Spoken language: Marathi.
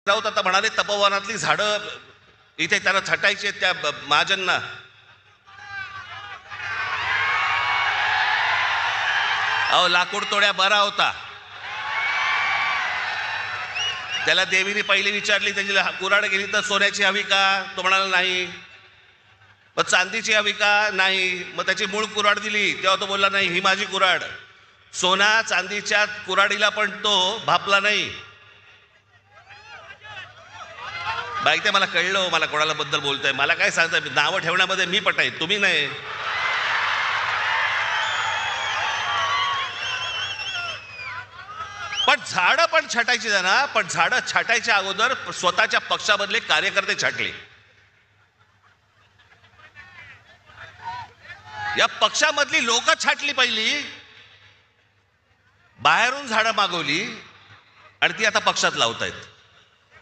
राऊत आता म्हणाले तपोवनातली झाडं इथे त्यांना छटायची त्या महाजनना. अहो लाकूड तोड्या बरा होता. त्याला देवीने पहिली विचारली त्याची कुऱ्हाड गेली तर सोन्याची हवी का, तो म्हणाला नाही. मग चांदीची हवी का, नाही. मग त्याची मूळ कुऱ्हाड दिली तेव्हा तो बोलला नाही ही माझी कुऱ्हाड. सोना चांदीच्या कुऱ्हाडीला पण तो भापला नाही. बाई ते मला कळलं, मला कोणाला बद्दल बोलतोय, मला काय सांगताय, नावं ठेवण्यामध्ये मी पटाय तुम्ही नाही. पण झाडं पण छाटायची ना, पण झाडं छाटायच्या अगोदर स्वतःच्या पक्षामधले कार्यकर्ते छाटले. या पक्षामधली लोक छाटली पहिली, बाहेरून झाडं मागवली आणि ती आता पक्षात लावतायत.